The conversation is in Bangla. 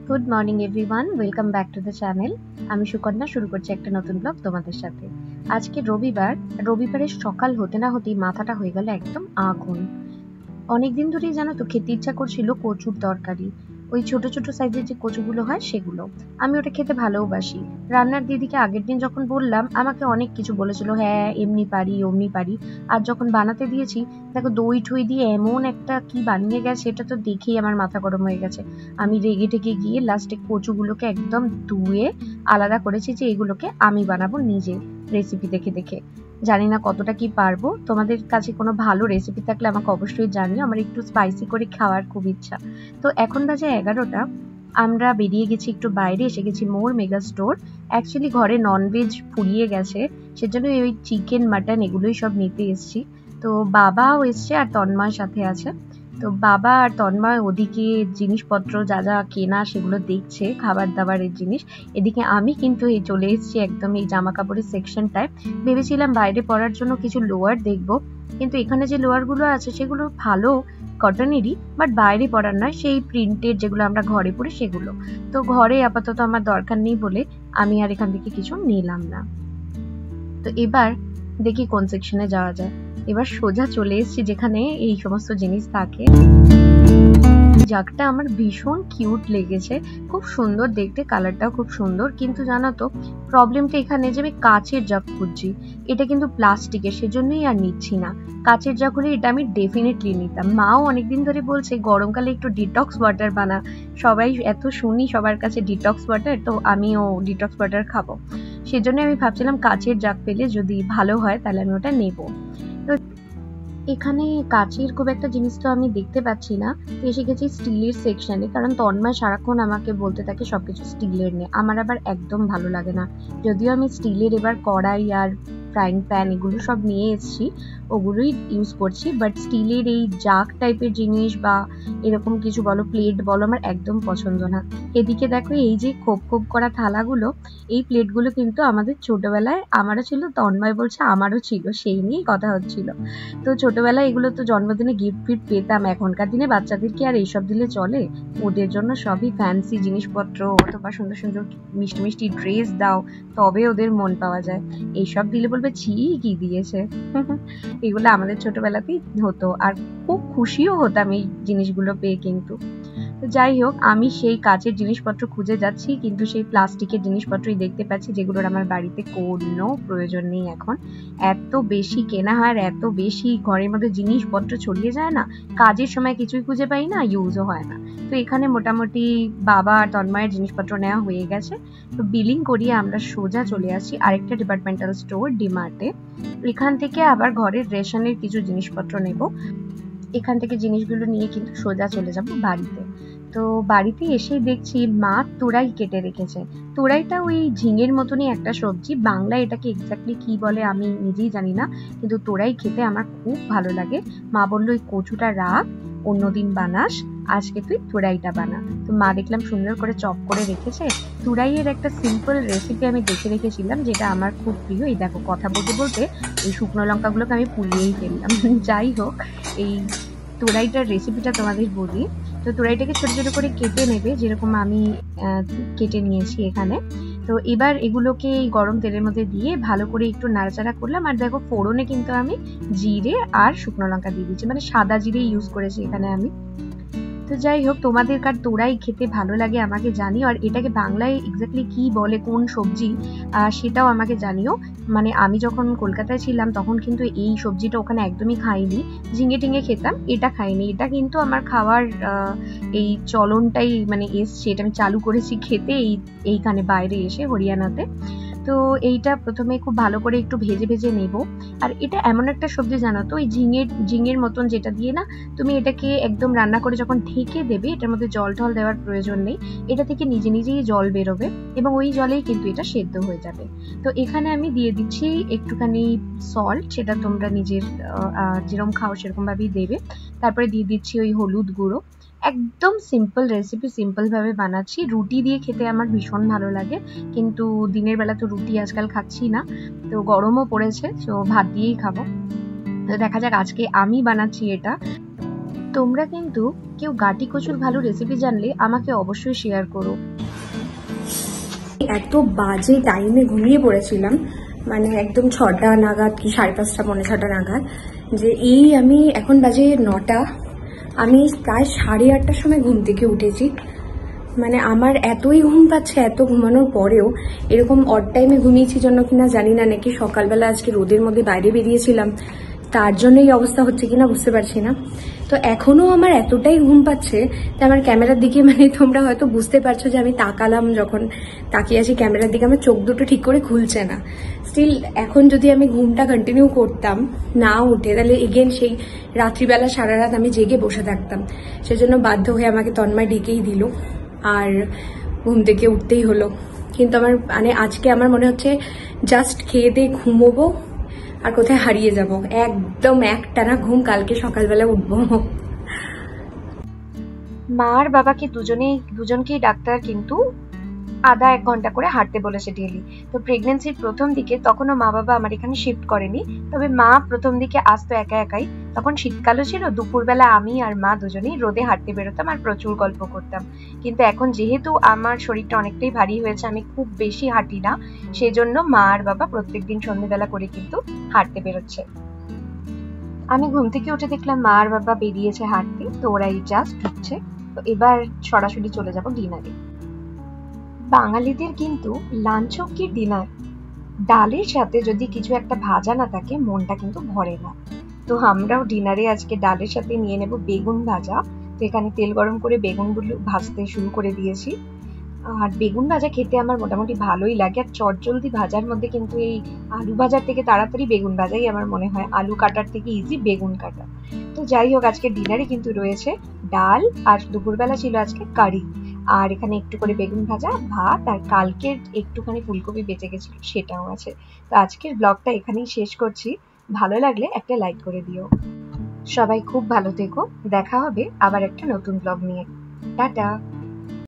Good morning everyone, welcome back to the channel. আমি সুকন্যা শুরু করছি একটা নতুন ব্লগ তোমাদের সাথে। আজকে রবিবারের সকাল হতে না হতেই মাথাটা হয়ে গেল একদম আগুন। অনেকদিন ধরেই জানো তো খেতে ইচ্ছা করছিল কচুর তরকারি। ওই ছোট ছোট সাইজের যে কচুগুলো হয় সেগুলো। আমি ওটা খেতে ভালোবাসি। রান্নার দিদিকে আগের দিন যখন বললাম আমাকে অনেক কিছু বলেছিল, হ্যাঁ এমনি পারি অমনি পারি। আর যখন বানাতে দিয়েছি দেখো দই ঠই দিয়ে এমন একটা কি বানিয়ে গেছে, এটা তো দেখেই আমার মাথা গরম হয়ে গেছে। আমি রেগে টেগে গিয়ে লাস্টে কচুগুলোকে একদম ধুয়ে আলাদা করেছি যে এগুলোকে আমি বানাবো নিজে, রেসিপি দেখে দেখে। জানি না কতটা কি পারবো। তোমাদের কাছে কোনো ভালো রেসিপি থাকলে আমাকে অবশ্যই জানিও, আমার একটু স্পাইসি করে খাওয়ার খুব ইচ্ছা। তো এখন বাজে 11টা। আমরা বেরিয়ে গেছি একটু বাইরে, এসে গেছি মোর মেগা স্টোর। অ্যাকচুয়ালি ঘরে ননভেজ ফুরিয়ে গেছে, সেজন্য ওই চিকেন মাটন এগুলোই সব নিতে এসছি। তো বাবাও এসছে আর তন্ময় সাথে আছে। তো বাবা আর তন্ময় ওদিকে জিনিসপত্র যা যা কেনা সেগুলো দেখছে, খাবার দাবারের জিনিস। এদিকে আমি কিন্তু এই চলে এসেছি একদম এই জামা কাপড়ের সেকশনটায়। ভেবেছিলাম বাইরে পরার জন্য কিছু লোয়ার দেখবো, কিন্তু এখানে যে লোয়ারগুলো আছে সেগুলো ভালো কটনেরই, বাট বাইরে পরার নয়, সেই প্রিন্টের যেগুলো আমরা ঘরে পরি সেগুলো। তো ঘরে আপাতত আমার দরকার নেই বলে আমি আর এখান থেকে কিছু নিলাম না। তো এবার দেখি কোন সেকশনে যাওয়া যায়। এবার সোজা চলে এসেছি যেখানে এই সমস্ত জিনিস থাকে। জাগটা আমার ভীষণ কিউট লেগেছে, খুব সুন্দর দেখতে, কালারটাও খুব সুন্দর। কিন্তু জানো তো প্রবলেমটা এখানে যে আমি কাচের জাগ খুঁজছি, এটা কিন্তু প্লাস্টিকের, সেজন্যই আর নিচ্ছি না। কাচের জাগ হলে এটা আমি ডেফিনেটলি নিতাম। মাও অনেকদিন ধরে বলছে গরমকালে একটু ডিটক্স ওয়াটার বানা, সবাই এত শুনি সবার কাছে ডিটক্স ওয়াটার, তো আমিও ডিটক্স ওয়াটার খাবো। সেজন্য আমি ভাবছিলাম কাচের জাগ পেলে যদি ভালো হয় তাহলে আমি ওটা নেব। তো এখানে কাচের খুব একটা জিনিস তো আমি দেখতে পাচ্ছি না। এসে গেছি স্টিলের সেকশনে, কারণ তন্ময় সারাক্ষণ আমাকে বলতে থাকে সবকিছু স্টিলের নে, আমার আবার একদম ভালো লাগে না। যদিও আমি স্টিলের এবার কড়াই আর ফ্রাইং প্যান এগুলো সব নিয়ে এসেছি, ওগুলোই ইউজ করছি, বাট স্টিলের এই জাগ টাইপের জিনিস বা এরকম কিছু বলো, প্লেট বলো, আমার একদম পছন্দ না। এদিকে দেখো এই যে খোপ খোপ করা থালাগুলো, এই প্লেটগুলো কিন্তু আমাদের ছোটবেলায় আমারও ছিল, তন্ময় বলছে আমারও ছিল, সেই নিয়েই কথা হচ্ছিল। তো ছোটবেলায় এগুলো তো জন্মদিনে গিফট ফিফট পেতাম, এখনকার দিনে বাচ্চাদের কি আর এইসব দিলে চলে? ওদের জন্য সবই ফ্যান্সি জিনিসপত্র অথবা সুন্দর সুন্দর মিষ্টি মিষ্টি ড্রেস দাও, তবে ওদের মন পাওয়া যায়। এইসব দিলে বলবে ছি কি দিয়েছে। এগুলো আমাদের ছোটবেলাতেই হতো, আর খুব খুশিও হতাম এই জিনিসগুলো পেয়ে। কিন্তু যাই হোক, আমি সেই কাচের জিনিসপত্র খুঁজে যাচ্ছি, কিন্তু সেই প্লাস্টিকের জিনিসপত্রই দেখতে পাচ্ছি যেগুলোর আমার বাড়িতে কোনো প্রয়োজন নেই এখন। এত বেশি কেনা হয় আর এত বেশি ঘরের মধ্যে জিনিসপত্র ছড়িয়ে যায় না, কাজের সময় কিছুই খুঁজে পাই না, ইউজও হয় না। তো এখানে মোটামুটি বাবা আর তন্ময়ের জিনিসপত্র নেওয়া হয়ে গেছে। তো বিলিং করিয়ে আমরা সোজা চলে আসি আরেকটা ডিপার্টমেন্টাল স্টোর ডিমার্টে। এখান থেকে আবার ঘরের রেশনের কিছু জিনিসপত্র নেব। এখান থেকে জিনিসগুলো নিয়ে কিন্তু সোজা চলে যাব বাড়িতে। তো বাড়িতে এসেই দেখছি মা তোরাই কেটে রেখেছে। তোরাইটা ওই ঝিঙের মতনই একটা সবজি, বাংলায় এটাকে এক্স্যাক্টলি কি বলে আমি নিজেই জানি না, কিন্তু তোরাই খেতে আমার খুব ভালো লাগে। মা বললো ওই কচুটা রাখ, অন্যদিন বানাস, আজকে তুই তোরাইটা বানা। তো মা দেখলাম সুন্দর করে চপ করে রেখেছে। তুরাইয়ের একটা সিম্পল রেসিপি আমি দেখে রেখেছিলাম, যেটা আমার খুব প্রিয়। এই দেখো কথা বলতে বলতে এই শুকনো লঙ্কাগুলোকে আমি পুড়িয়েই ফেললাম। যাই হোক, এই তোরাইটার রেসিপিটা তোমাদের বলি। তো তোরাইটাকে ছোট ছোট করে কেটে নেবে, যেরকম আমি কেটে নিয়েছি এখানে। তো এবার এগুলোকে এই গরম তেলের মধ্যে দিয়ে ভালো করে একটু নাড়াচাড়া করলাম। আর দেখো ফোড়নে কিন্তু আমি জিরে আর শুকনো লঙ্কা দিয়ে দিচ্ছি, মানে সাদা জিরে ইউজ করেছি এখানে আমি। তো যাই হোক, তোমাদের কার তোরাই খেতে ভালো লাগে আমাকে জানিও, আর এটাকে বাংলায় এক্স্যাক্টলি কি বলে, কোন সবজি, সেটাও আমাকে জানিও। মানে আমি যখন কলকাতায় ছিলাম তখন কিন্তু এই সবজিটা ওখানে একদমই খাইনি। ঝিঙে টিঙে খেতাম, এটা খাইনি। এটা কিন্তু আমার খাওয়ার এই চলনটাই মানে এসছে, এটা আমি চালু করেছি খেতে এইখানে বাইরে এসে হরিয়ানাতে। তো এইটা প্রথমে খুব ভালো করে একটু ভেজে ভেজে নেব। আর এটা এমন একটা সবজি জানো তো, ওই ঝিঙের মতন, যেটা দিয়ে না তুমি এটাকে একদম রান্না করে যখন ঢেকে দেবে, এটার মধ্যে জল টল দেওয়ার প্রয়োজন নেই, এটা থেকে নিজে নিজেই জল বেরোবে এবং ওই জলেই কিন্তু এটা সেদ্ধ হয়ে যাবে। তো এখানে আমি দিয়ে দিচ্ছি একটুখানি সল্ট, সেটা তোমরা নিজের যেরকম খাও সেরকম ভাবেই দেবে। তারপরে দিয়ে দিচ্ছি ওই হলুদ গুঁড়ো। একদম সিম্পল রেসিপি, সিম্পল ভাবে বানাচ্ছি। রুটি দিয়ে খেতে আমার ভীষণ ভালো লাগে, কিন্তু দিনের বেলা তো রুটি আজকাল খাচ্ছি না, তো গরমও পড়েছে, তো ভাত দিয়েই খাবো। তো দেখা যাক, আজকে আমি বানাচ্ছি এটা। তোমরা কিন্তু কেউ গাটি কচুর ভালো রেসিপি জানলে আমাকে অবশ্যই শেয়ার করো। এত বাজে টাইমে ঘুমিয়ে পড়েছিলাম, মানে একদম 6টা নাগাদ কি 5:30 পৌনে 6টা নাগাদ, যে আমি এখন বাজে 9টা, আমি প্রায় 8:30টার সময় ঘুম থেকে উঠেছি। মানে আমার এতই ঘুম পাচ্ছে, এত ঘুমানোর পরেও। এরকম অড টাইমে ঘুমিয়েছি জন্য কিনা জানি না, নাকি সকালবেলা আজকে রোদের মধ্যে বাইরে বেরিয়েছিলাম তার জন্য এই অবস্থা হচ্ছে কিনা বুঝতে পারছি না। তো এখনো আমার এতটাই ঘুম পাচ্ছে যে আমার ক্যামেরার দিকে, মানে তোমরা হয়তো বুঝতে পারছো যে আমি তাকালাম, যখন তাকিয়ে আছি ক্যামেরার দিকে, আমার চোখ দুটো ঠিক করে খুলছে না। স্টিল এখন যদি আমি ঘুমটা কন্টিনিউ করতাম না উঠে, তাহলে এগেন সেই রাত্রিবেলা সারা রাত আমি জেগে বসে থাকতাম। সেজন্য বাধ্য হয়ে আমাকে তন্ময় ডেকেই দিল, আর ঘুম থেকে উঠতেই হলো। কিন্তু আমার মানে আজকে আমার মনে হচ্ছে জাস্ট খেয়ে দিয়ে ঘুমোবো আর কোথায় হারিয়ে যাব, একদম একটানা ঘুম, কালকে সকালবেলা উঠবো। মা আর বাবাকে দুজনকেই ডাক্তার কিন্তু আধা 1 ঘন্টা করে হাঁটতে বলেছে ডেইলি। তো প্রেগনেন্সির প্রথম দিকে তখনও মা বাবা আমার এখানে শিফট করেনি, তবে মা প্রথম দিকে আসতো একা একাই। তখন শীতকালও ছিল, দুপুরবেলা আমি আর মা দুজনেই রোদে হাঁটতে বেরোতাম আর প্রচুর গল্প করতাম। কিন্তু এখন যেহেতু আমার শরীরটা অনেকটাই ভারী হয়েছে, আমি খুব বেশি হাঁটি না, সেজন্য মা আর বাবা প্রত্যেকদিন সন্ধ্যেবেলা করে কিন্তু হাঁটতে বেরোচ্ছে। আমি ঘুম থেকে উঠে দেখলাম মা আর বাবা বেরিয়েছে হাঁটতে, তো ওরা এই জাস্ট ঢুকছে। তো এবার সরাসরি চলে যাব ডিনারে। বাঙালিদের কিন্তু লাঞ্চ হোক কি ডিনার, ডালের সাথে যদি কিছু একটা ভাজা না থাকে মনটা কিন্তু ভরে না। তো আমরাও ডিনারে আজকে ডালের সাথে নিয়ে নেব বেগুন ভাজা। তো এখানে তেল গরম করে বেগুনগুলো ভাজতে শুরু করে দিয়েছি। আর বেগুন ভাজা খেতে আমার মোটামুটি ভালোই লাগে, আর চটজলদি ভাজার মধ্যে কিন্তু এই আলু ভাজার থেকে তাড়াতাড়ি বেগুন ভাজাই আমার মনে হয়, আলু কাটার থেকে ইজি বেগুন কাটা। তো যাই হোক, আজকে ডিনারে কিন্তু রয়েছে ডাল, আর দুপুরবেলা ছিল আজকে কারি, আর এখানে একটু করে বেগুন ভাজা, ভাত, আর কালকের একটুখানি ফুলকপি বেঁচে গেছিল সেটাও আছে। তো আজকের ব্লগটা এখানেই শেষ করছি। ভালো লাগলে একটা লাইক করে দিও। সবাই খুব ভালো থেকো, দেখা হবে আবার একটা নতুন ব্লগ নিয়ে। টাটা।